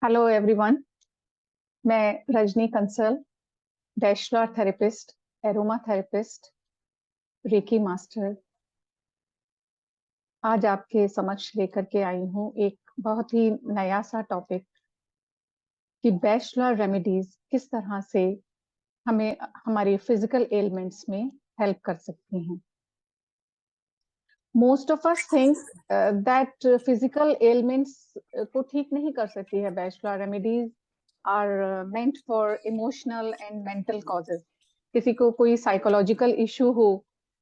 Hello everyone. मैं Rajni Kansal, bachelor therapist, aroma therapist, reiki master, आज आपके समक्ष लेकर के आई हूँ एक बहुत ही नया सा टॉपिक कि बैचलर रेमेडीज किस तरह से हमें हमारी फिजिकल एलिमेंट्स में हेल्प कर सकती हैं। Most of us think that physical elements को ठीक नहीं कर सकती है bachelor remedies are meant for emotional and mental causes. किसी को कोई साइकोलॉजिकल इशू हो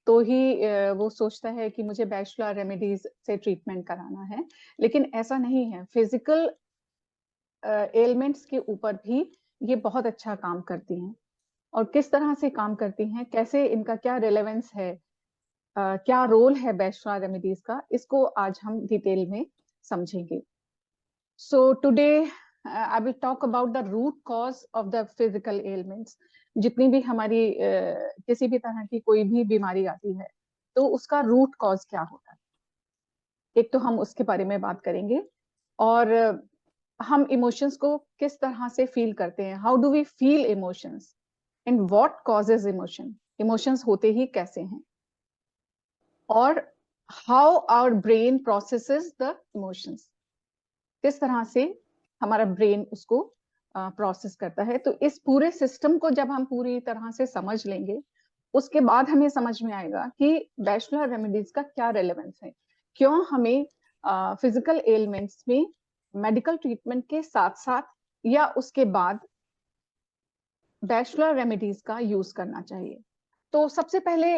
तो ही वो सोचता है कि मुझे बैचलर रेमेडीज से ट्रीटमेंट कराना है, लेकिन ऐसा नहीं है। फिजिकल एलिमेंट्स के ऊपर भी ये बहुत अच्छा काम करती हैं। और किस तरह से काम करती हैं, कैसे इनका क्या रिलेवेंस है, क्या रोल है बैचलर रेमेडीज का, इसको आज हम डिटेल में समझेंगे। So today I will talk about the root cause of the physical ailments। जितनी भी हमारी किसी भी तरह की कोई भी बीमारी आती है तो उसका रूट कॉज क्या होता है, एक तो हम उसके बारे में बात करेंगे। और हम इमोशंस को किस तरह से फील करते हैं, how do we feel emotions and what causes emotion, emotions होते ही कैसे हैं, और how our brain processes the emotions, किस तरह से हमारा ब्रेन उसको प्रोसेस करता है। तो इस पूरे सिस्टम को जब हम पूरी तरह से समझ लेंगे, उसके बाद हमें समझ में आएगा कि बैचलर रेमेडीज का क्या रेलेवेंस है, क्यों हमें फिजिकल एलिमेंट्स में मेडिकल ट्रीटमेंट के साथ साथ या उसके बाद बैचलर रेमेडीज का यूज करना चाहिए। तो सबसे पहले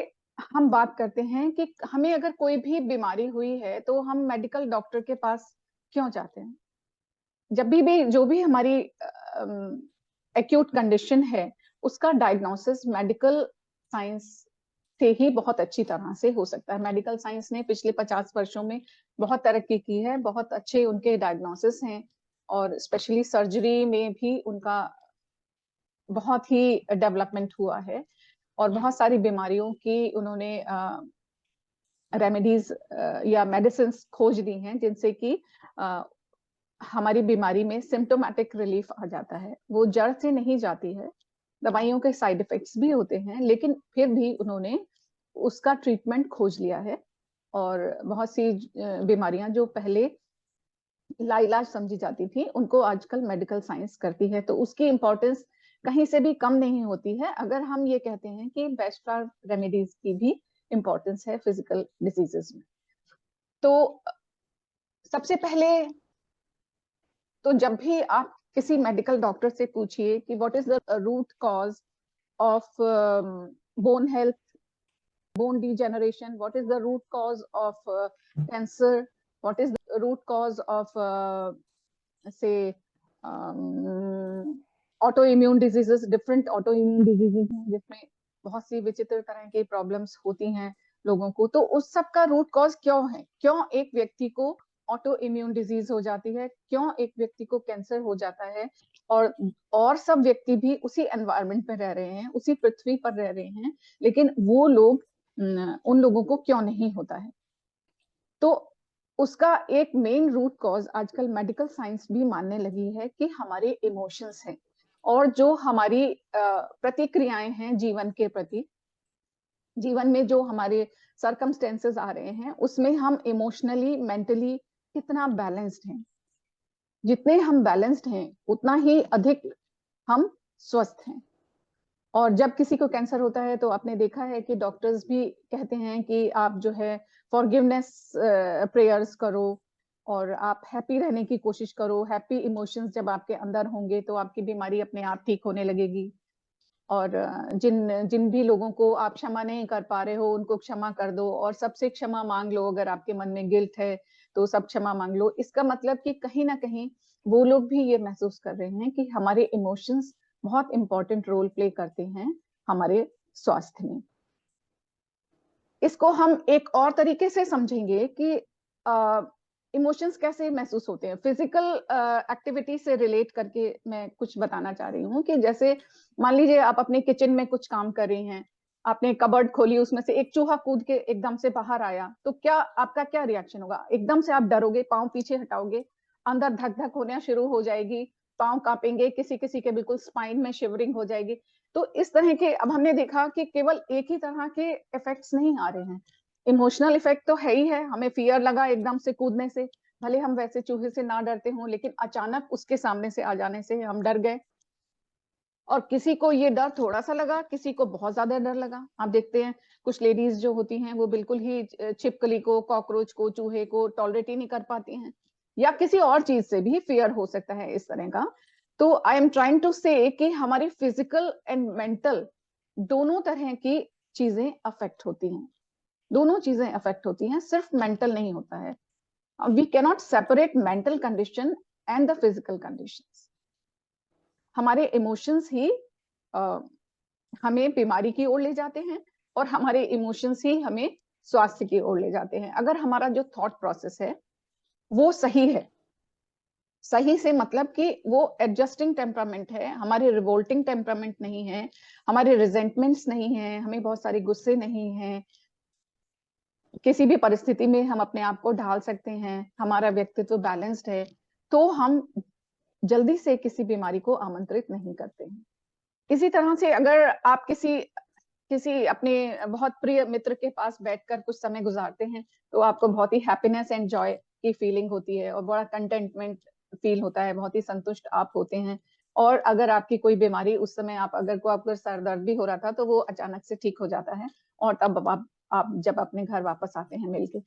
हम बात करते हैं कि हमें अगर कोई भी बीमारी हुई है तो हम मेडिकल डॉक्टर के पास क्यों जाते हैं। जब भी जो भी हमारी एक्यूट कंडीशन है उसका डायग्नोसिस मेडिकल साइंस से ही बहुत अच्छी तरह से हो सकता है। मेडिकल साइंस ने पिछले 50 वर्षों में बहुत तरक्की की है, बहुत अच्छे उनके डायग्नोसिस हैं, और स्पेशली सर्जरी में भी उनका बहुत ही डेवलपमेंट हुआ है, और बहुत सारी बीमारियों की उन्होंने रेमेडीज या मेडिसिन खोज दी हैं जिनसे कि हमारी बीमारी में सिम्टोमेटिक रिलीफ आ जाता है। वो जड़ से नहीं जाती है, दवाइयों के साइड इफेक्ट्स भी होते हैं, लेकिन फिर भी उन्होंने उसका ट्रीटमेंट खोज लिया है। और बहुत सी बीमारियां जो पहले लाइलाज समझी जाती थी उनको आजकल मेडिकल साइंस करती है, तो उसकी इम्पोर्टेंस कहीं से भी कम नहीं होती है अगर हम ये कहते हैं कि बैचलर रेमेडीज की भी इम्पोर्टेंस है फिजिकल डिजीजेस में। तो सबसे पहले तो जब भी आप किसी मेडिकल डॉक्टर से पूछिए कि what is the root cause of bone health, bone degeneration, what is the root cause of cancer, what is the root cause of say autoimmune diseases, different autoimmune diseases हैं जिसमें बहुत सी विचित्र तरह की problems होती हैं लोगों को। तो उस सब का रूट कॉज क्यों है, क्यों एक व्यक्ति को ऑटो इम्यून डिजीज हो जाती है, क्यों एक व्यक्ति को कैंसर हो जाता है, और सब व्यक्ति भी उसी एनवायरनमेंट में रह रहे हैं, उसी पृथ्वी पर रह रहे हैं, लेकिन वो लोग उन लोगों को क्यों नहीं होता है। तो उसका एक मेन रूट कॉज आजकल मेडिकल साइंस भी मानने लगी है कि हमारे इमोशंस हैं, और जो हमारी प्रतिक्रियाएं हैं जीवन के प्रति, जीवन में जो हमारे सरकमस्टेंसेस आ रहे हैं उसमें हम इमोशनली मेंटली कितना बैलेंस्ड हैं। जितने हम बैलेंस्ड हैं उतना ही अधिक हम स्वस्थ हैं। और जब किसी को कैंसर होता है तो आपने देखा है कि डॉक्टर्स भी कहते हैं कि आप जो है फॉरगिवनेस प्रेयर्स करो, और आप हैप्पी रहने की कोशिश करो। हैप्पी इमोशंस जब आपके अंदर होंगे तो आपकी बीमारी अपने आप ठीक होने लगेगी। और जिन जिन भी लोगों को आप क्षमा नहीं कर पा रहे हो उनको क्षमा कर दो, और सबसे क्षमा मांग लो। अगर आपके मन में गिल्ट है तो सब क्षमा मांग लो। इसका मतलब कि कहीं ना कहीं वो लोग भी ये महसूस कर रहे हैं कि हमारे इमोशंस बहुत इंपॉर्टेंट रोल प्ले करते हैं हमारे स्वास्थ्य में। इसको हम एक और तरीके से समझेंगे कि इमोशंस कैसे महसूस होते हैं। फिजिकल एक्टिविटी से रिलेट करके मैं कुछ बताना चाह रही हूँ कि जैसे मान लीजिए आप अपने किचन में कुछ काम कर रही हैं, आपने कबर्ड खोली, उसमें से एक चूहा कूद के एकदम से बाहर आया, तो क्या आपका क्या रिएक्शन होगा? एकदम से आप डरोगे, पांव पीछे हटाओगे, अंदर धक धक होना शुरू हो जाएगी, पांव कांपेंगे, किसी किसी के बिल्कुल स्पाइन में शिवरिंग हो जाएगी। तो इस तरह के अब हमने देखा कि केवल एक ही तरह के इफेक्ट्स नहीं आ रहे हैं, इमोशनल इफेक्ट तो है ही है। हमें फियर लगा एकदम से कूदने से, भले हम वैसे चूहे से ना डरते हों, लेकिन अचानक उसके सामने से आ जाने से हम डर गए। और किसी को ये डर थोड़ा सा लगा, किसी को बहुत ज्यादा डर लगा। आप देखते हैं कुछ लेडीज जो होती हैं वो बिल्कुल ही छिपकली को, कॉकरोच को, चूहे को टॉलरेट ही नहीं कर पाती हैं, या किसी और चीज से भी फियर हो सकता है इस तरह का। तो आई एम ट्राइंग टू से कि हमारी फिजिकल एंड मेंटल दोनों तरह की चीजें अफेक्ट होती हैं, दोनों चीजें अफेक्ट होती हैं, सिर्फ मेंटल नहीं होता है। We cannot separate mental condition and the physical conditions. हमारे इमोशंस ही हमें बीमारी की ओर ले जाते हैं, और हमारे इमोशंस ही हमें स्वास्थ्य की ओर ले जाते हैं। अगर हमारा जो थॉट प्रोसेस है वो सही है, सही से मतलब कि वो एडजस्टिंग टेम्परामेंट है, हमारे रिवोल्टिंग टेम्परामेंट नहीं है, हमारे रिजेंटमेंट्स नहीं है, हमें बहुत सारे गुस्से नहीं है, किसी भी परिस्थिति में हम अपने आप को ढाल सकते हैं, हमारा व्यक्तित्व बैलेंस्ड है, तो हम जल्दी से किसी बीमारी को आमंत्रित नहीं करते हैं। इसी तरह से अगर आप किसी किसी अपने बहुत प्रिय मित्र के पास बैठकर कुछ समय गुजारते हैं, तो आपको बहुत ही हैप्पीनेस एंड जॉय की फीलिंग होती है, और बड़ा कंटेंटमेंट फील होता है, बहुत ही संतुष्ट आप होते हैं। और अगर आपकी कोई बीमारी उस समय आपको सर दर्द भी हो रहा था, तो वो अचानक से ठीक हो जाता है, और तब आप जब अपने घर वापस आते हैं मिलके,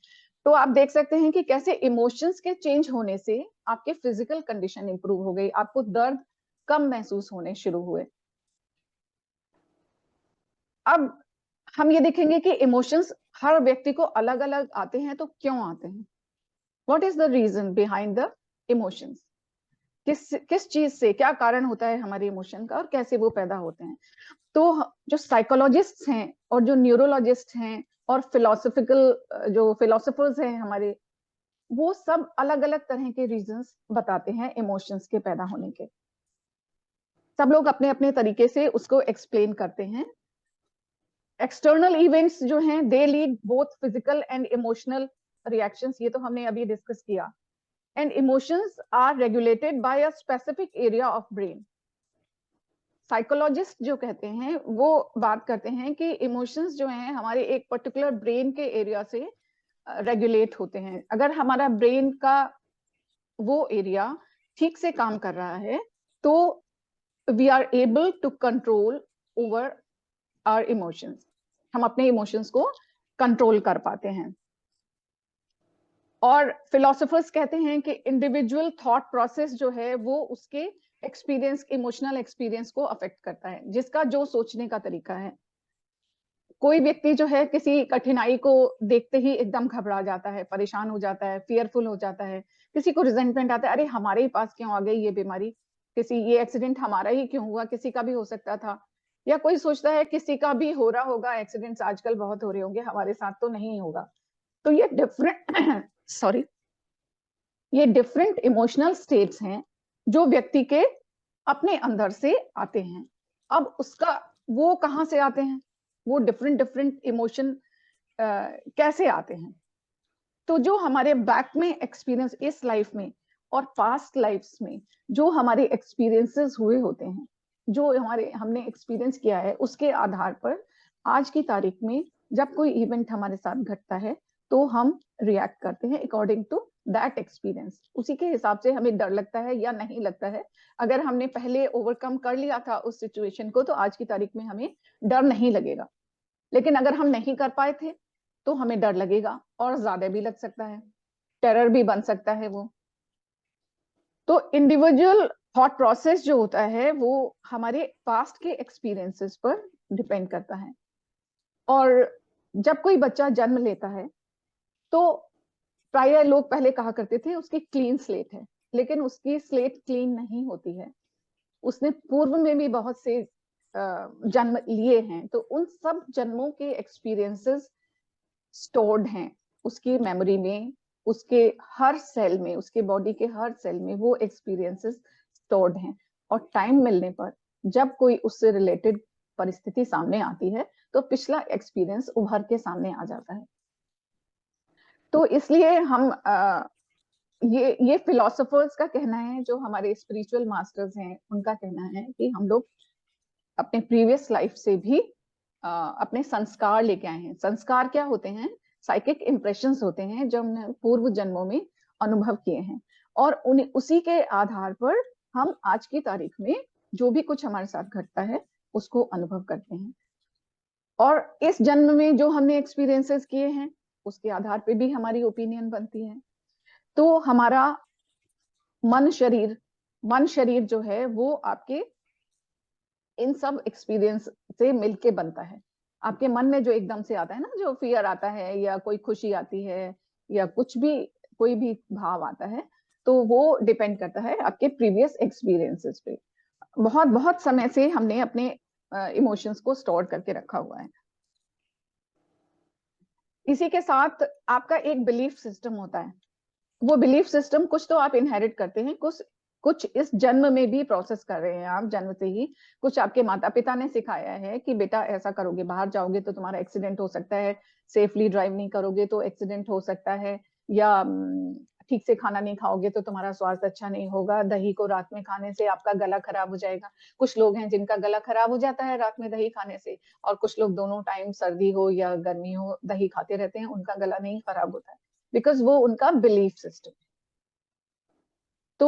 तो आप देख सकते हैं कि कैसे इमोशंस के चेंज होने से आपके फिजिकल कंडीशन इंप्रूव हो गई, आपको दर्द कम महसूस होने शुरू हुए। अब हम ये देखेंगे कि इमोशंस हर व्यक्ति को अलग अलग आते हैं, तो क्यों आते हैं? What is the reason behind the emotions? किस चीज से, क्या कारण होता है हमारे इमोशन का, और कैसे वो पैदा होते हैं? तो जो साइकोलॉजिस्ट हैं और जो न्यूरोलॉजिस्ट हैं और जो फिलोसोफर्स हैं हमारे, वो सब अलग अलग तरह के रीजंस बताते हैं इमोशंस के पैदा होने के। सब लोग अपने अपने तरीके से उसको एक्सप्लेन करते हैं। एक्सटर्नल इवेंट्स जो हैं they lead both physical and emotional reactions, ये तो हमने अभी डिस्कस किया। And emotions are regulated by a specific area of brain. Psychologist जो कहते हैं वो बात करते हैं कि इमोशंस जो हैं हमारे एक पर्टिकुलर ब्रेन के एरिया से रेगुलेट होते हैं। अगर हमारा ब्रेन का वो एरिया ठीक से काम कर रहा है, तो we are able to control over our emotions, हम अपने इमोशंस को कंट्रोल कर पाते हैं। और फिलोसोफर्स कहते हैं कि इंडिविजुअल थॉट प्रोसेस जो है वो उसके एक्सपीरियंस, इमोशनल एक्सपीरियंस को अफेक्ट करता है, जिसका जो सोचने का तरीका है। कोई व्यक्ति जो है किसी कठिनाई को देखते ही एकदम घबरा जाता है, परेशान हो जाता है, फियरफुल हो जाता है। किसी को रिजेंटमेंट आता है, अरे हमारे ही पास क्यों आ गई ये बीमारी, ये एक्सीडेंट हमारा ही क्यों हुआ, किसी का भी हो सकता था। या कोई सोचता है किसी का भी हो रहा होगा, एक्सीडेंट्स आजकल बहुत हो रहे होंगे, हमारे साथ तो नहीं होगा। तो ये डिफरेंट सॉरी ये डिफरेंट इमोशनल स्टेट्स हैं जो व्यक्ति के अपने अंदर से आते हैं। अब उसका वो कहाँ से आते हैं, वो डिफरेंट डिफरेंट इमोशन कैसे आते हैं? तो जो हमारे बैक में एक्सपीरियंस इस लाइफ में और पास्ट लाइफ्स में जो हमारे एक्सपीरियंसेस हुए होते हैं, जो हमने एक्सपीरियंस किया है, उसके आधार पर आज की तारीख में जब कोई इवेंट हमारे साथ घटता है, तो हम रिएक्ट करते हैं अकॉर्डिंग टू दैट एक्सपीरियंस। उसी के हिसाब से हमें डर लगता है या नहीं लगता है। अगर हमने पहले ओवरकम कर लिया था उस सिचुएशन को, तो आज की तारीख में हमें डर नहीं लगेगा। लेकिन अगर हम नहीं कर पाए थे, तो हमें डर लगेगा, और ज्यादा भी लग सकता है, टेरर भी बन सकता है वो। तो इंडिविजुअल थॉट प्रोसेस जो होता है वो हमारे पास्ट के एक्सपीरियंसेस पर डिपेंड करता है। और जब कोई बच्चा जन्म लेता है, तो प्राय लोग पहले कहा करते थे उसकी क्लीन स्लेट है, लेकिन उसकी स्लेट क्लीन नहीं होती है। उसने पूर्व में भी बहुत से जन्म लिए हैं, तो उन सब जन्मों के एक्सपीरियंसेस स्टोर्ड हैं उसकी मेमोरी में, उसके हर सेल में, उसके बॉडी के हर सेल में वो एक्सपीरियंसेस स्टोर्ड हैं। और टाइम मिलने पर जब कोई उससे रिलेटेड परिस्थिति सामने आती है, तो पिछला एक्सपीरियंस उभर के सामने आ जाता है। तो इसलिए हम ये फिलोसोफर्स का कहना है, जो हमारे स्पिरिचुअल मास्टर्स हैं उनका कहना है कि हम लोग अपने प्रीवियस लाइफ से भी अपने संस्कार लेके आए हैं। संस्कार क्या होते हैं? साइकिक इंप्रेशंस होते हैं जो हमने पूर्व जन्मों में अनुभव किए हैं, और उन्हें उसी के आधार पर हम आज की तारीख में जो भी कुछ हमारे साथ घटता है उसको अनुभव करते हैं। और इस जन्म में जो हमने एक्सपीरियंसेस किए हैं उसके आधार पे भी हमारी ओपिनियन बनती है। तो हमारा मन शरीर जो है वो आपके इन सब एक्सपीरियंस से मिलके बनता है। आपके मन में जो एकदम से आता है ना, जो फियर आता है या कोई खुशी आती है या कुछ भी, कोई भी भाव आता है, तो वो डिपेंड करता है आपके प्रीवियस एक्सपीरियंसेस पे। बहुत बहुत समय से हमने अपने इमोशंस को स्टोर करके रखा हुआ है। इसी के साथ आपका एक बिलीफ सिस्टम होता है। वो बिलीफ सिस्टम कुछ तो आप इनहेरिट करते हैं, कुछ इस जन्म में भी प्रोसेस कर रहे हैं आप जन्म से ही। कुछ आपके माता पिता ने सिखाया है कि बेटा ऐसा करोगे, बाहर जाओगे तो तुम्हारा एक्सीडेंट हो सकता है, सेफली ड्राइव नहीं करोगे तो एक्सीडेंट हो सकता है, या ठीक से खाना नहीं खाओगे तो तुम्हारा स्वास्थ्य अच्छा नहीं होगा, दही को रात में खाने से आपका गला खराब हो जाएगा। कुछ लोग हैं जिनका गला खराब हो जाता है रात में दही खाने से, और कुछ लोग दोनों टाइम सर्दी हो या गर्मी हो दही खाते रहते हैं, उनका गला नहीं खराब होता है, बिकॉज वो उनका बिलीफ सिस्टम। तो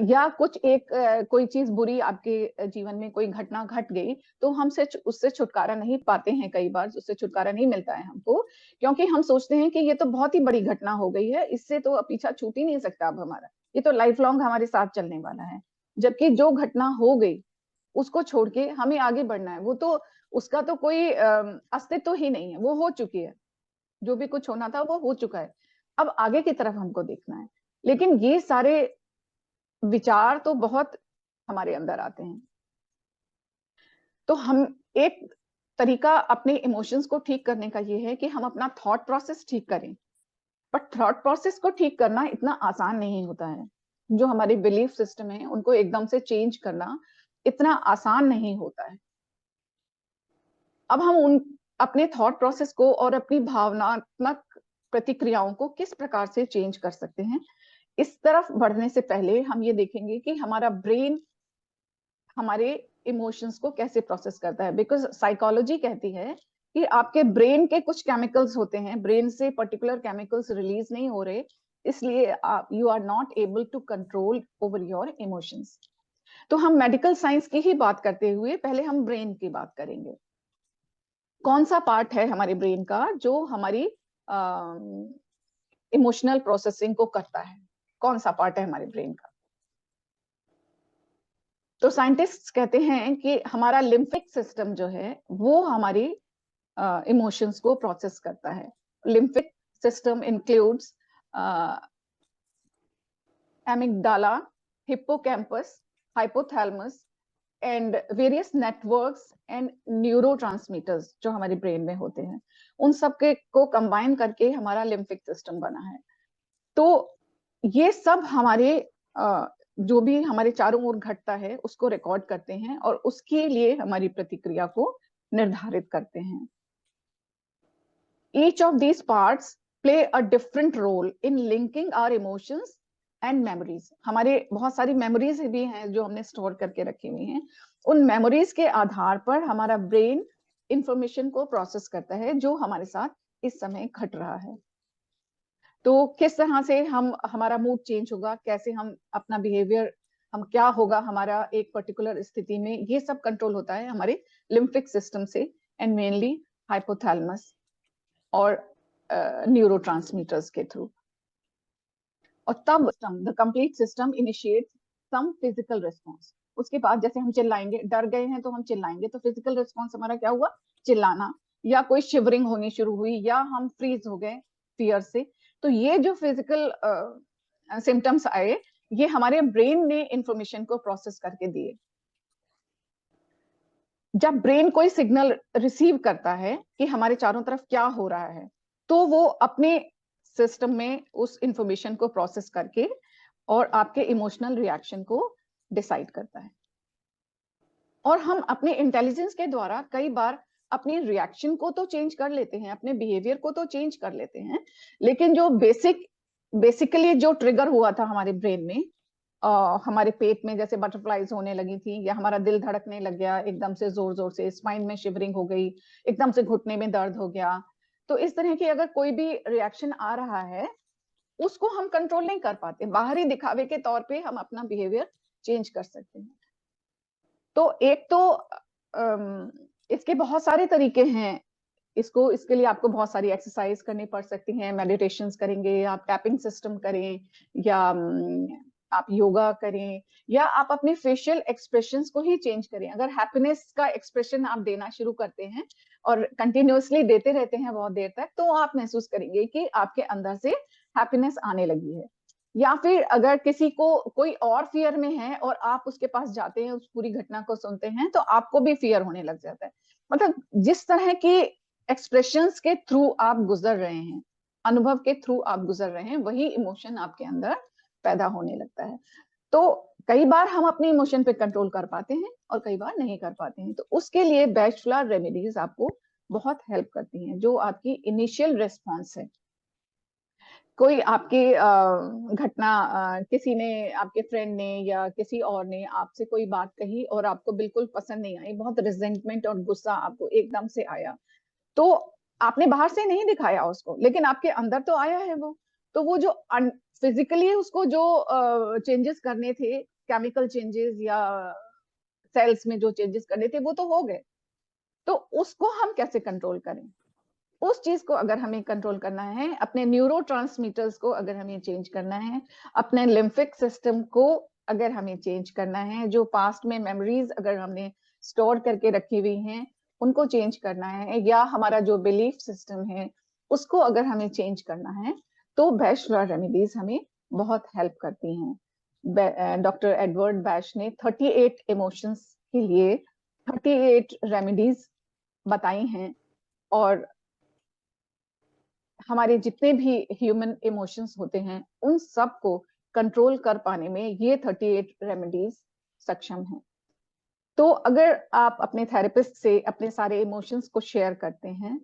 या कुछ कोई चीज बुरी आपके जीवन में कोई घटना घट गई, तो हमसे उससे छुटकारा नहीं पाते हैं, कई बार उससे छुटकारा नहीं मिलता है हमको, क्योंकि हम सोचते हैं कि ये तो बहुत ही बड़ी घटना हो गई है, इससे तो पीछा छूट ही नहीं सकता अब हमारा, ये तो लाइफ लॉन्ग हमारे साथ चलने वाला है। जबकि जो घटना हो गई उसको छोड़ के हमें आगे बढ़ना है। वो तो उसका तो कोई अस्तित्व ही नहीं है, वो हो चुकी है, जो भी कुछ होना था वो हो चुका है, अब आगे की तरफ हमको देखना है। लेकिन ये सारे विचार तो बहुत हमारे अंदर आते हैं। तो हम एक तरीका अपने इमोशंस को ठीक करने का ये है कि हम अपना थॉट प्रोसेस ठीक करें। बट थॉट प्रोसेस को ठीक करना इतना आसान नहीं होता है। जो हमारे बिलीफ सिस्टम है उनको एकदम से चेंज करना इतना आसान नहीं होता है। अब हम उन अपने थॉट प्रोसेस को और अपनी भावनात्मक प्रतिक्रियाओं को किस प्रकार से चेंज कर सकते हैं, इस तरफ बढ़ने से पहले हम ये देखेंगे कि हमारा ब्रेन हमारे इमोशंस को कैसे प्रोसेस करता है। बिकॉज साइकोलॉजी कहती है कि आपके ब्रेन के कुछ केमिकल्स होते हैं, ब्रेन से पर्टिकुलर केमिकल्स रिलीज नहीं हो रहे, इसलिए you are not able to control over your emotions. तो हम मेडिकल साइंस की ही बात करते हुए पहले हम ब्रेन की बात करेंगे। कौन सा पार्ट है हमारे ब्रेन का जो हमारी इमोशनल प्रोसेसिंग को करता है? कौन सा पार्ट है हमारे ब्रेन का? तो साइंटिस्ट्स कहते हैं कि हमारा लिम्फिक सिस्टम जो है वो हमारी इमोशंस को प्रोसेस करता है। Limbic system includes amygdala, hippocampus, hypothalamus and various networks and neurotransmitters जो हमारे ब्रेन में होते हैं, उन सब के को कंबाइन करके हमारा लिम्फिक सिस्टम बना है। तो ये सब हमारे जो भी हमारे चारों ओर घटता है उसको रिकॉर्ड करते हैं और उसके लिए हमारी प्रतिक्रिया को निर्धारित करते हैं। Each of these parts play a different role in linking our emotions and memories. हमारे बहुत सारी मेमोरीज भी हैं जो हमने स्टोर करके रखी हुई हैं। उन मेमोरीज के आधार पर हमारा ब्रेन इंफॉर्मेशन को प्रोसेस करता है जो हमारे साथ इस समय घट रहा है। तो किस तरह से हमारा मूड चेंज होगा, कैसे हम अपना बिहेवियर, हम क्या होगा हमारा एक पर्टिकुलर स्थिति में, ये सब कंट्रोल होता है हमारे लिम्फिक सिस्टम से, एंड मेनली हाइपोथैलेमस और न्यूरोट्रांसमीटर्स के थ्रू। और तब the complete system initiate some physical response. उसके बाद जैसे हम चिल्लाएंगे, डर गए हैं तो हम चिल्लाएंगे, तो फिजिकल रिस्पॉन्स हमारा क्या हुआ? चिल्लाना, या कोई शिवरिंग होनी शुरू हुई, या हम फ्रीज हो गए फियर से। तो ये जो फिजिकल सिम्टम्स आए, ये हमारे ब्रेन ने इंफॉर्मेशन को प्रोसेस करके दिए। जब ब्रेन कोई सिग्नल रिसीव करता है कि हमारे चारों तरफ क्या हो रहा है, तो वो अपने सिस्टम में उस इंफॉर्मेशन को प्रोसेस करके और आपके इमोशनल रिएक्शन को डिसाइड करता है। और हम अपने इंटेलिजेंस के द्वारा कई बार अपनी रिएक्शन को तो चेंज कर लेते हैं, अपने बिहेवियर को तो चेंज कर लेते हैं, लेकिन जो बेसिक बेसिकली जो ट्रिगर हुआ था हमारे ब्रेन में, हमारे पेट में जैसे बटरफ्लाईज होने लगी थी, या हमारा दिल धड़कने लग गया एकदम से जोर जोर से, स्पाइन में शिवरिंग हो गई, एकदम से घुटने में दर्द हो गया, तो इस तरह की अगर कोई भी रिएक्शन आ रहा है, उसको हम कंट्रोल नहीं कर पाते। बाहरी दिखावे के तौर पे हम अपना बिहेवियर चेंज कर सकते हैं। तो एक तो इसके बहुत सारे तरीके हैं। इसके लिए आपको बहुत सारी एक्सरसाइज करनी पड़ सकती हैं, मेडिटेशंस करेंगे, आप टैपिंग सिस्टम करें, या आप योगा करें, या आप अपने फेशियल एक्सप्रेशंस को ही चेंज करें। अगर हैप्पीनेस का एक्सप्रेशन आप देना शुरू करते हैं और कंटिन्यूअसली देते रहते हैं बहुत देर तक, तो आप महसूस करेंगे कि आपके अंदर से हैप्पीनेस आने लगी है। या फिर अगर किसी को कोई और फियर में है और आप उसके पास जाते हैं, उस पूरी घटना को सुनते हैं, तो आपको भी फियर होने लग जाता है। मतलब जिस तरह की एक्सप्रेशंस के थ्रू आप गुजर रहे हैं, अनुभव के थ्रू आप गुजर रहे हैं, वही इमोशन आपके अंदर पैदा होने लगता है। तो कई बार हम अपने इमोशन पे कंट्रोल कर पाते हैं और कई बार नहीं कर पाते हैं। तो उसके लिए बैचलर रेमेडीज आपको बहुत हेल्प करती हैं। जो आपकी इनिशियल रिस्पॉन्स है, कोई आपके घटना, किसी ने, आपके फ्रेंड ने या किसी और ने आपसे कोई बात कही और आपको बिल्कुल पसंद नहीं आई, बहुत रिजेंटमेंट और गुस्सा आपको एकदम से आया, तो आपने बाहर से नहीं दिखाया उसको, लेकिन आपके अंदर तो आया है वो। तो वो जो फिजिकली उसको जो चेंजेस करने थे, केमिकल चेंजेस या सेल्स में जो चेंजेस करने थे, वो तो हो गए। तो उसको हम कैसे कंट्रोल करें? उस चीज को अगर हमें कंट्रोल करना है, अपने न्यूरोट्रांसमीटर्स को अगर हमें चेंज करना है, अपने लिम्फिक सिस्टम को अगर हमें चेंज करना है, जो पास्ट में मेमोरीज अगर हमने स्टोर करके रखी हुई हैं उनको चेंज करना है, या हमारा जो बिलीफ सिस्टम है उसको अगर हमें चेंज करना है, तो बैचलर रेमेडीज हमें बहुत हेल्प करती हैं। डॉक्टर एडवर्ड बैश ने 38 इमोशंस के लिए 38 रेमेडीज बताई हैं, और हमारे जितने भी ह्यूमन इमोशंस होते हैं उन सब को कंट्रोल कर पाने में ये 38 रेमेडीज सक्षम हैं। तो अगर आप अपने थेरेपिस्ट से अपने सारे इमोशंस को शेयर करते हैं,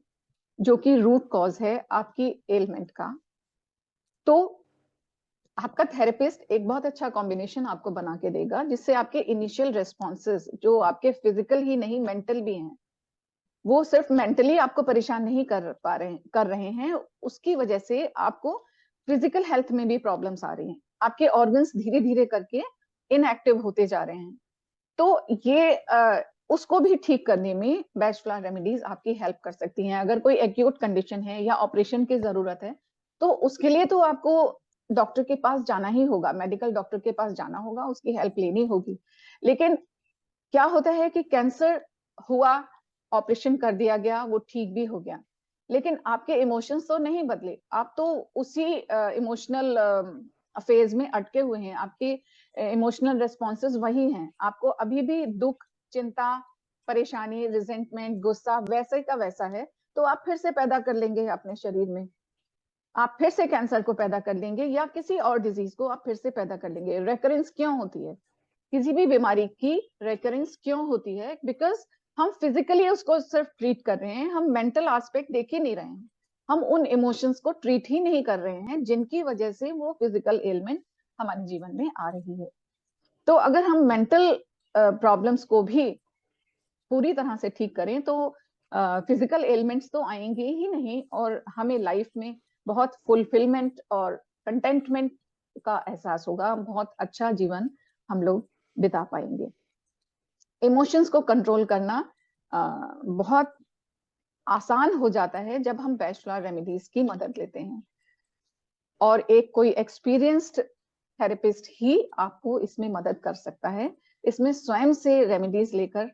जो कि रूट कॉज है आपकी एलिमेंट का, तो आपका थेरेपिस्ट एक बहुत अच्छा कॉम्बिनेशन आपको बना के देगा, जिससे आपके इनिशियल रिस्पॉन्सेज, जो आपके फिजिकल ही नहीं मेंटल भी हैं, वो सिर्फ मेंटली आपको परेशान नहीं कर रहे हैं, उसकी वजह से आपको फिजिकल हेल्थ में भी प्रॉब्लम्स आ रही हैं, आपके ऑर्गन्स धीरे धीरे करके इनएक्टिव होते जा रहे हैं। तो ये उसको भी ठीक करने में बैचलर रेमेडीज आपकी हेल्प कर सकती हैं। अगर कोई एक्यूट कंडीशन है या ऑपरेशन की जरूरत है, तो उसके लिए तो आपको डॉक्टर के पास जाना ही होगा, मेडिकल डॉक्टर के पास जाना होगा, उसकी हेल्प लेनी होगी। लेकिन क्या होता है कि कैंसर हुआ, ऑपरेशन कर दिया गया, वो ठीक भी हो गया, लेकिन आपके इमोशंस तो नहीं बदले, आप तो उसी इमोशनल फेज में अटके हुए हैं, आपके इमोशनल रिस्पॉन्सेज वही हैं, आपको अभी भी दुख, चिंता, परेशानी, रिजेंटमेंट, गुस्सा वैसे का वैसा है। तो आप फिर से पैदा कर लेंगे अपने शरीर में, आप फिर से कैंसर को पैदा कर लेंगे, या किसी और डिजीज को आप फिर से पैदा कर लेंगे। रेकरेंस क्यों होती है? किसी भी बीमारी की रेकरेंस क्यों होती है? बिकॉज हम फिजिकली उसको सिर्फ ट्रीट कर रहे हैं, हम मेंटल एस्पेक्ट देख ही नहीं रहे हैं, हम उन इमोशंस को ट्रीट ही नहीं कर रहे हैं जिनकी वजह से वो फिजिकल एलिमेंट हमारे जीवन में आ रही है। तो अगर हम मेंटल प्रॉब्लम्स को भी पूरी तरह से ठीक करें, तो फिजिकल एलिमेंट्स तो आएंगे ही नहीं, और हमें लाइफ में बहुत फुलफिलमेंट और कंटेंटमेंट का एहसास होगा, बहुत अच्छा जीवन हम लोग बिता पाएंगे। इमोशंस को कंट्रोल करना बहुत आसान हो जाता है जब हम बैचलर रेमेडीज की मदद लेते हैं, और एक कोई एक्सपीरियंस्ड थेरेपिस्ट ही आपको इसमें मदद कर सकता है। इसमें स्वयं से रेमेडीज लेकर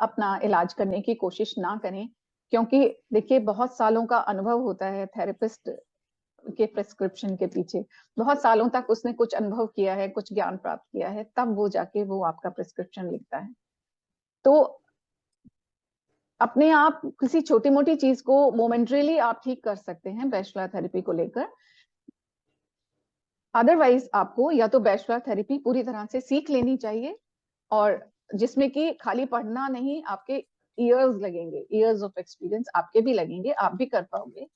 अपना इलाज करने की कोशिश ना करें, क्योंकि देखिए बहुत सालों का अनुभव होता है थेरेपिस्ट के प्रिस्क्रिप्शन के पीछे, बहुत सालों तक उसने कुछ अनुभव किया है, कुछ ज्ञान प्राप्त किया है, तब वो जाके वो आपका प्रिस्क्रिप्शन लिखता है। तो अपने आप किसी छोटी मोटी चीज को मोमेंटरीली आप ठीक कर सकते हैं बैचलर थेरेपी को लेकर। अदरवाइज आपको या तो बैचलर थेरेपी पूरी तरह से सीख लेनी चाहिए, और जिसमें कि खाली पढ़ना नहीं, आपके ईयर्स लगेंगे, ईयर्स ऑफ एक्सपीरियंस आपके भी लगेंगे, आप भी कर पाओगे।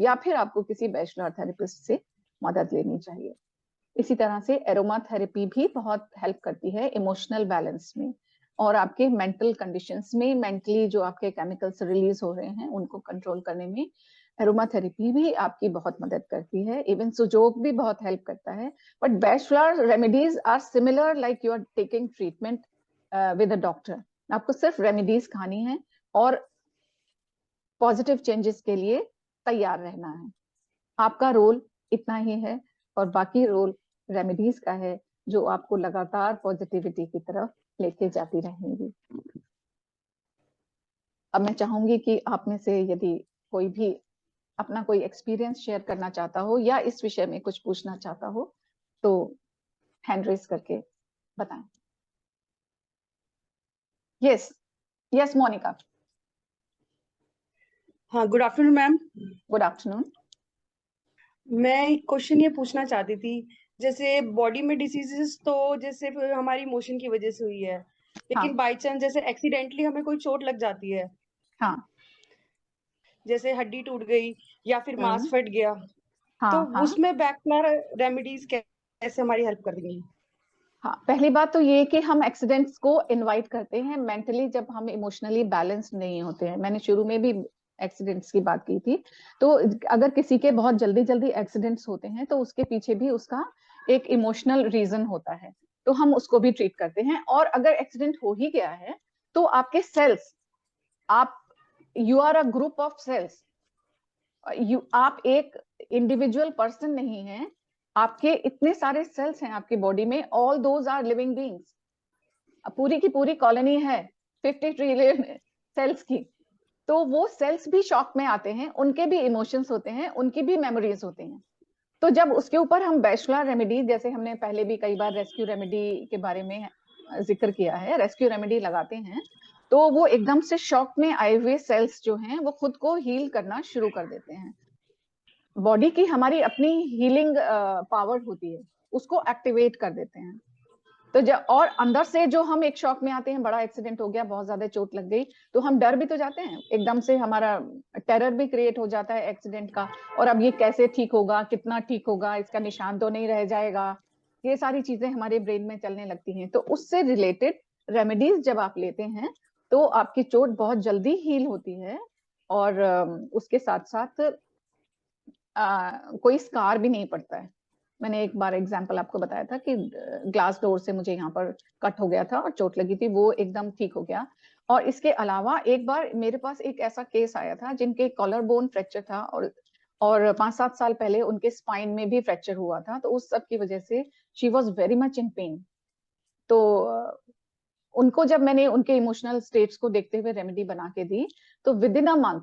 या फिर आपको किसी बैचलर थेरेपिस्ट से मदद लेनी चाहिए। इसी तरह से एरोमा थेरेपी भी बहुत हेल्प करती है इमोशनल बैलेंस में और आपके मेंटल कंडीशंस में, मेंटली जो आपके केमिकल्स रिलीज हो रहे हैं उनको कंट्रोल करने में एरोमा थेरेपी भी आपकी बहुत मदद करती है। इवन सुजोग भी बहुत हेल्प करता है। But bachelor remedies are similar like you are taking treatment with a doctor. आपको सिर्फ रेमेडीज खानी है और पॉजिटिव चेंजेस के लिए तैयार रहना है। आपका रोल इतना ही है और बाकी रोल रेमेडीज का है जो आपको लगातार पॉजिटिविटी की तरफ लेके जाती रहेंगी। अब मैं चाहूंगी कि आप में से यदि कोई भी अपना कोई एक्सपीरियंस शेयर करना चाहता हो या इस विषय में कुछ पूछना चाहता हो तो हैंड रेज करके बताएं। Yes yes Monica. हाँ, good afternoon ma'am. Good afternoon. मैं एक क्वेश्चन ये पूछना चाहती थी, जैसे बॉडी में डिसीजेस तो जैसे हमारी इमोशन की वजह से हुई है, लेकिन हाँ बाई चांस जैसे एक्सीडेंटली हमें कोई चोट लग जाती है, हाँ जैसे हड्डी टूट गई या फिर मांस फट गया, तो हाँ हाँ उसमें बैकफायर रेमेडीज कैसे हमारी हेल्प कर देंगी? हाँ। पहली बात तो ये कि हम एक्सीडेंट्स को इनवाइट करते हैं मेंटली जब हम इमोशनली बैलेंस्ड नहीं होते हैं। मैंने शुरू में भी एक्सीडेंट्स की बात की थी। तो अगर किसी के बहुत जल्दी जल्दी एक्सीडेंट्स होते हैं तो उसके पीछे भी उसका एक इमोशनल रीजन होता है, तो हम उसको भी ट्रीट करते हैं। और अगर एक्सीडेंट हो ही गया है तो आपके सेल्स, आप you are a group of cells, आप एक इंडिविजुअल पर्सन नहीं है, आपके इतने सारे सेल्स हैं आपकी बॉडी में, all those are living beings. पूरी की पूरी कॉलोनी है 50 ट्रिलियन सेल्स की। तो वो सेल्स भी शॉक में आते हैं, उनके भी इमोशंस होते हैं, उनकी भी मेमोरीज होती हैं। तो जब उसके ऊपर हम बैचलर रेमेडी, जैसे हमने पहले भी कई बार रेस्क्यू रेमेडी के बारे में जिक्र किया है, रेस्क्यू रेमेडी लगाते हैं तो वो एकदम से शॉक में आए हुए सेल्स जो हैं वो खुद को हील करना शुरू कर देते हैं। बॉडी की हमारी अपनी हीलिंग पावर होती है, उसको एक्टिवेट कर देते हैं। तो जब और अंदर से जो हम एक शॉक में आते हैं, बड़ा एक्सीडेंट हो गया, बहुत ज्यादा चोट लग गई, तो हम डर भी तो जाते हैं, एकदम से हमारा टेरर भी क्रिएट हो जाता है एक्सीडेंट का। और अब ये कैसे ठीक होगा, कितना ठीक होगा, इसका निशान तो नहीं रह जाएगा, ये सारी चीजें हमारे ब्रेन में चलने लगती हैं। तो उससे रिलेटेड रेमेडीज जब आप लेते हैं तो आपकी चोट बहुत जल्दी हील होती है। और उसके साथ साथ कोई स्कार भी नहीं पड़ता है। मैंने एक बार एग्जांपल आपको बताया था कि ग्लास डोर से मुझे यहाँ पर कट हो गया था और चोट लगी थी, वो एकदम ठीक हो गया। और इसके अलावा एक बार मेरे पास एक ऐसा केस आया था जिनके कॉलर बोन फ्रैक्चर था और 5-7 साल पहले उनके स्पाइन में भी फ्रैक्चर हुआ था। तो उस सब की वजह से she was very much in pen. तो उनको जब मैंने उनके इमोशनल स्टेट्स को देखते हुए रेमेडी बना के दी तो विद इन अ मंथ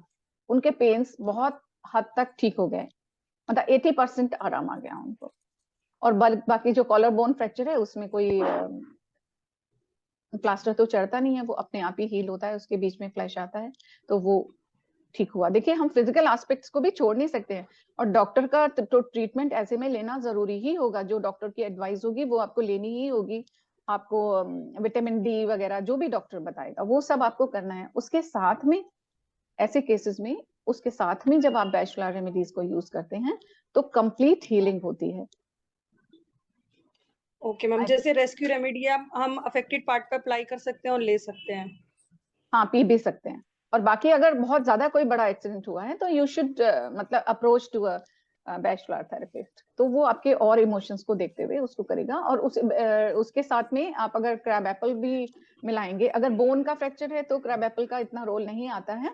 उनके पेन्स बहुत हद तक ठीक हो गए, मतलब 80% आराम आ गया उनको। और बाकी जो कॉलर बोन फ्रैक्चर है उसमें कोई प्लास्टर तो चढ़ता नहीं है, वो अपने आप ही हील होता है, उसके बीच में फ्लैश आता है तो वो ठीक हुआ। देखिए हम फिजिकल एस्पेक्ट्स को भी छोड़ नहीं सकते हैं और डॉक्टर का तो ट्रीटमेंट ऐसे में लेना जरूरी ही होगा। जो डॉक्टर की एडवाइस होगी वो आपको लेनी ही होगी। आपको विटामिन डी वगैरह जो भी डॉक्टर बताएगा वो सब आपको करना है। उसके साथ में ऐसे केसेस में उसके साथ में जब आप बैचलर रेमेडीज को यूज करते हैं तो कंप्लीट हीलिंग होती है। ओके मैम, जैसे रेस्क्यू रेमेडी हम अफेक्टेड पार्ट पर अप्लाई कर सकते हैं और ले सकते हैं? हाँ पी भी सकते हैं। और बाकी अगर बहुत ज्यादा कोई बड़ा एक्सीडेंट हुआ है तो यू शुड मतलब approach to a bachelor therapist, तो वो आपके और इमोशंस को देखते हुए उसको करेगा। और उसके साथ में आप अगर क्रैब एप्पल भी मिलाएंगे, अगर बोन का फ्रैक्चर है तो क्रैब एप्पल का इतना रोल नहीं आता है,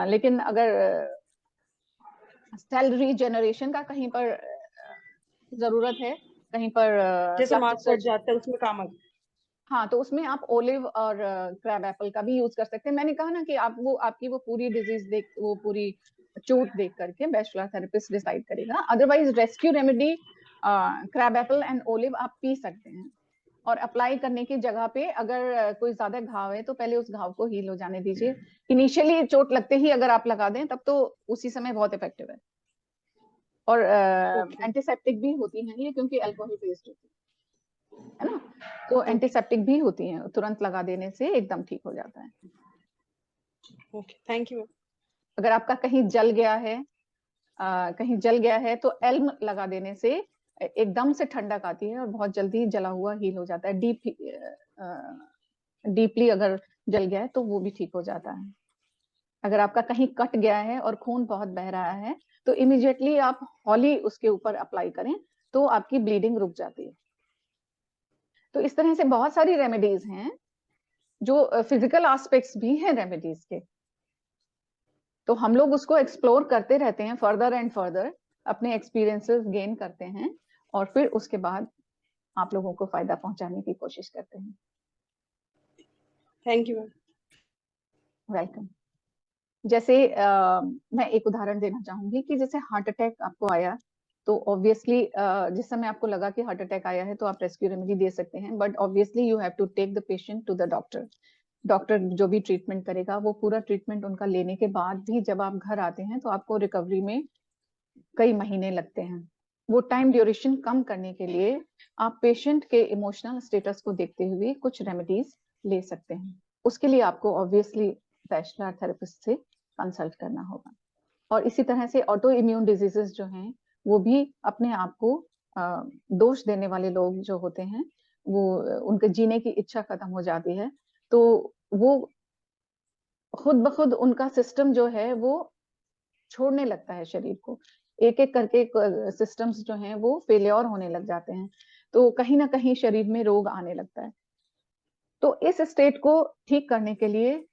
लेकिन अगर सेल रीजेनरेशन का कहीं पर जरूरत है, कहीं पर जैसे प्लास्टिक मांस फट सर्जरी, जाता है उसमें काम हाँ तो उसमें आप ओलिव और क्रैब एप्पल का भी यूज कर सकते हैं। मैंने कहा ना कि आप वो आपकी वो पूरी डिजीज देख, वो पूरी चोट देख करके बैचलर थेरेपिस्ट डिसाइड करेगा। Otherwise rescue remedy crab Apple and olive आप पी सकते हैं। और अप्लाई करने की जगह पे अगर कोई ज्यादा घाव है तो पहले उस घाव को हील हो जाने दीजिए। इनिशियली चोट लगते ही अगर आप लगा दें तब तो उसी समय बहुत इफेक्टिव है। और ओके एंटीसेप्टिक भी होती हैं ये, क्योंकि अल्कोहल बेस्ड होती है ना, तो ओके एंटीसेप्टिक भी होती हैं, तुरंत लगा देने से एकदम ठीक हो जाता है। Okay, thank you. अगर आपका कहीं जल गया है कहीं जल गया है तो एल्म लगा देने से एकदम से ठंडक आती है और बहुत जल्दी जला हुआ हील हो जाता है। डीपली अगर जल गया है तो वो भी ठीक हो जाता है। अगर आपका कहीं कट गया है और खून बहुत बह रहा है तो इमीडिएटली आप हॉली उसके ऊपर अप्लाई करें तो आपकी ब्लीडिंग रुक जाती है। तो इस तरह से बहुत सारी रेमेडीज हैं जो फिजिकल एस्पेक्ट्स भी हैं रेमेडीज के। तो हम लोग उसको एक्सप्लोर करते रहते हैं फर्दर एंड फर्दर, अपने एक्सपीरियंसेस गेन करते हैं और फिर उसके बाद आप लोगों को फायदा पहुंचाने की कोशिश करते हैं। Thank you ma'am. वेलकम। जैसे मैं एक उदाहरण देना चाहूंगी कि जैसे हार्ट अटैक आपको आया तो ऑब्वियसली जिस समय आपको लगा कि हार्ट अटैक आया है तो आप रेस्क्यू रेमेडी दे सकते हैं, but obviously you have to take the patient to the doctor. Doctor जो भी ट्रीटमेंट करेगा वो पूरा ट्रीटमेंट उनका लेने के बाद भी जब आप घर आते हैं तो आपको रिकवरी में कई महीने लगते हैं। वो टाइम ड्यूरेशन कम करने के लिए आप पेशेंट के इमोशनल स्टेटस को देखते हुए कुछ रेमेडीज ले सकते हैं। उसके लिए आपको ऑब्वियसली बैचलर थेरेपिस्ट से कंसल्ट करना होगा। और इसी तरह से ऑटो इम्यून डिजीजेस जो हैं वो भी अपने आप को दोष देने वाले लोग जो होते हैं वो उनके जीने की इच्छा खत्म हो जाती है तो वो खुद ब खुद उनका सिस्टम जो है वो छोड़ने लगता है शरीर को। एक एक करके सिस्टम्स जो हैं वो फेल्योर होने लग जाते हैं तो कहीं ना कहीं शरीर में रोग आने लगता है। तो इस स्टेट को ठीक करने के लिए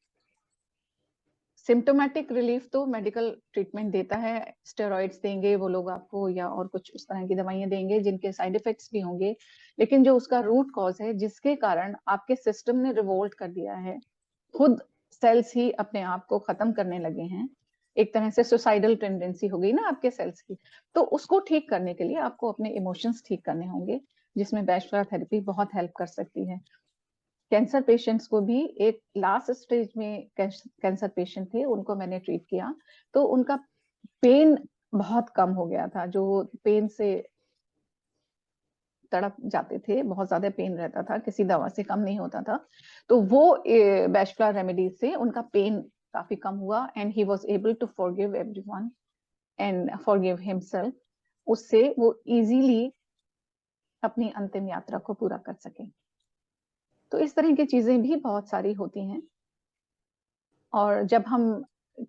सिम्टोमेटिक रिलीफ तो मेडिकल ट्रीटमेंट देता है, स्टेरॉइड्स देंगे वो लोग आपको या और कुछ उस तरह की दवाइयां देंगे जिनके साइड इफेक्ट्स भी होंगे, लेकिन जो उसका रूट कॉज है जिसके कारण आपके सिस्टम ने रिवोल्ट कर दिया है, खुद सेल्स ही अपने आप को खत्म करने लगे हैं, एक तरह से सुसाइडल टेंडेंसी हो गई ना आपके सेल्स की, तो उसको ठीक करने के लिए आपको अपने इमोशंस ठीक करने होंगे, जिसमें बैचलर थेरेपी बहुत हेल्प कर सकती है। कैंसर पेशेंट्स को भी एक लास्ट स्टेज में कैंसर पेशेंट थे, उनको मैंने ट्रीट किया तो उनका पेन बहुत कम हो गया था। जो पेन से तड़प जाते थे, बहुत ज्यादा पेन रहता था, किसी दवा से कम नहीं होता था, तो वो बैचलर रेमेडी से उनका पेन काफी कम हुआ and he was able to forgive everyone and forgive himself. उससे वो इजीली अपनी अंतिम यात्रा को पूरा कर सके। तो इस तरह की चीजें भी बहुत सारी होती हैं। और जब हम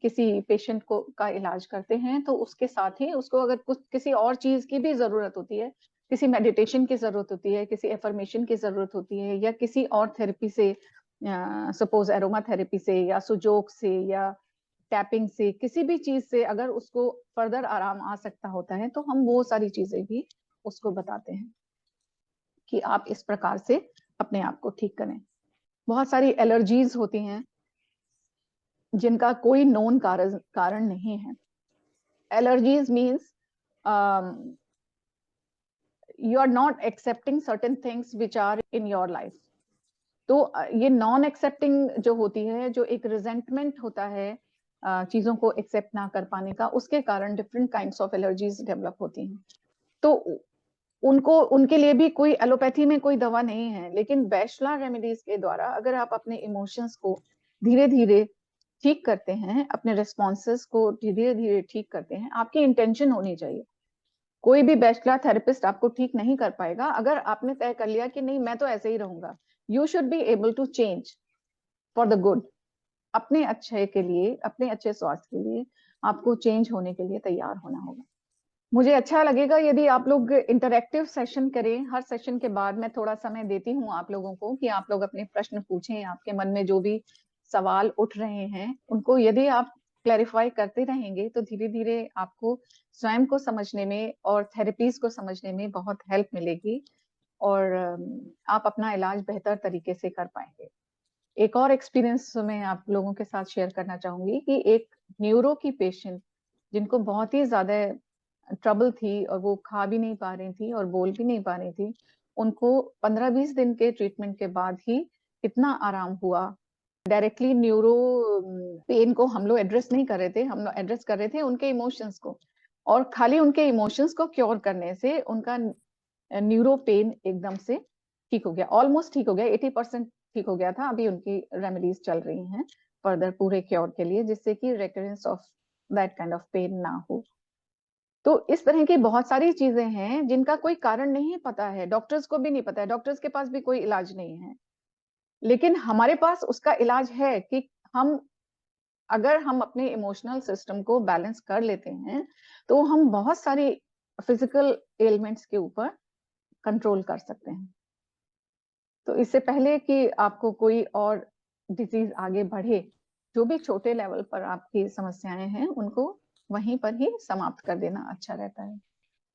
किसी पेशेंट को का इलाज करते हैं तो उसके साथ ही उसको अगर कुछ किसी और चीज की भी जरूरत होती है, किसी मेडिटेशन की जरूरत होती है, किसी एफर्मेशन की जरूरत होती है, या किसी और थेरेपी से, सपोज एरोमा थेरेपी से या सुजोक से या टैपिंग से, किसी भी चीज से अगर उसको फर्दर आराम आ सकता होता है तो हम वो सारी चीजें भी उसको बताते हैं कि आप इस प्रकार से अपने आप को ठीक करें। बहुत सारी एलर्जीज होती हैं जिनका कोई नोन कारण नहीं है। Allergies means you are not accepting certain things which are in your life. तो ये नॉन एक्सेप्टिंग जो होती है, जो एक रिजेंटमेंट होता है चीजों को एक्सेप्ट ना कर पाने का, उसके कारण different kinds of allergies develop होती हैं। तो उनको उनके लिए भी कोई एलोपैथी में कोई दवा नहीं है, लेकिन बैचलर रेमेडीज के द्वारा अगर आप अपने इमोशंस को धीरे धीरे ठीक करते हैं, अपने रिस्पॉन्सेस को धीरे धीरे ठीक करते हैं, आपकी इंटेंशन होनी चाहिए। कोई भी बैचलर थेरेपिस्ट आपको ठीक नहीं कर पाएगा अगर आपने तय कर लिया कि नहीं मैं तो ऐसे ही रहूंगा। You should be able to change for the good. अपने अच्छे के लिए, अपने अच्छे स्वास्थ्य के लिए आपको चेंज होने के लिए तैयार होना होगा। मुझे अच्छा लगेगा यदि आप लोग इंटरैक्टिव सेशन करें। हर सेशन के बाद मैं थोड़ा समय देती हूँ आप लोगों को कि आप लोग अपने प्रश्न पूछें, आपके मन में जो भी सवाल उठ रहे हैं उनको यदि आप क्लैरिफाई करते रहेंगे तो धीरे धीरे आपको स्वयं को समझने में और थेरेपीज को समझने में बहुत हेल्प मिलेगी और आप अपना इलाज बेहतर तरीके से कर पाएंगे। एक और एक्सपीरियंस मैं आप लोगों के साथ शेयर करना चाहूंगी कि एक न्यूरो की पेशेंट जिनको बहुत ही ज्यादा ट्रबल थी और वो खा भी नहीं पा रही थी और बोल भी नहीं पा रही थी, उनको 15-20 दिन के ट्रीटमेंट के बाद ही इतना आराम हुआ। डायरेक्टली न्यूरो पेन को हम लोग एड्रेस नहीं कर रहे थे, हम लोग एड्रेस कर रहे थे उनके इमोशंस को, और खाली उनके इमोशंस को क्योर करने से उनका न्यूरो पेन एकदम से ठीक हो गया, ऑलमोस्ट ठीक हो गया, 80% ठीक हो गया था। अभी उनकी रेमेडीज चल रही हैं फर्दर पूरे क्योर के लिए, जिससे कि recurrence of that kind of pain ना हो। तो इस तरह की बहुत सारी चीजें हैं जिनका कोई कारण नहीं पता है, डॉक्टर्स को भी नहीं पता है, डॉक्टर्स के पास भी कोई इलाज नहीं है। लेकिन हमारे पास उसका इलाज है कि अगर हम अपने इमोशनल सिस्टम को बैलेंस कर लेते हैं, तो हम बहुत सारी फिजिकल एलिमेंट्स के ऊपर कंट्रोल कर सकते हैं। तो इससे पहले कि आपको कोई और डिजीज आगे बढ़े, जो भी छोटे लेवल पर आपकी समस्याएं हैं, उनको वहीं पर ही समाप्त कर देना अच्छा रहता है।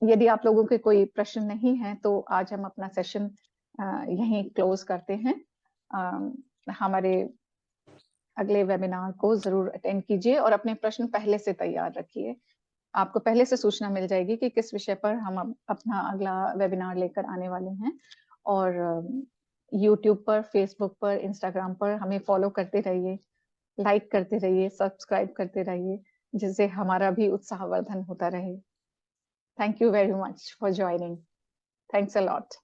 यदि आप लोगों के कोई प्रश्न नहीं है, तो आज हम अपना सेशन यहीं क्लोज करते हैं। हमारे अगले वेबिनार को जरूर अटेंड कीजिए और अपने प्रश्न पहले से तैयार रखिए। आपको पहले से सूचना मिल जाएगी कि किस विषय पर हम अपना अगला वेबिनार लेकर आने वाले हैं। और यूट्यूब पर, फेसबुक पर, इंस्टाग्राम पर हमें फॉलो करते रहिए, लाइक करते रहिए, सब्सक्राइब करते रहिए, जिससे हमारा भी उत्साहवर्धन होता रहे। Thank you very much for joining. Thanks a lot.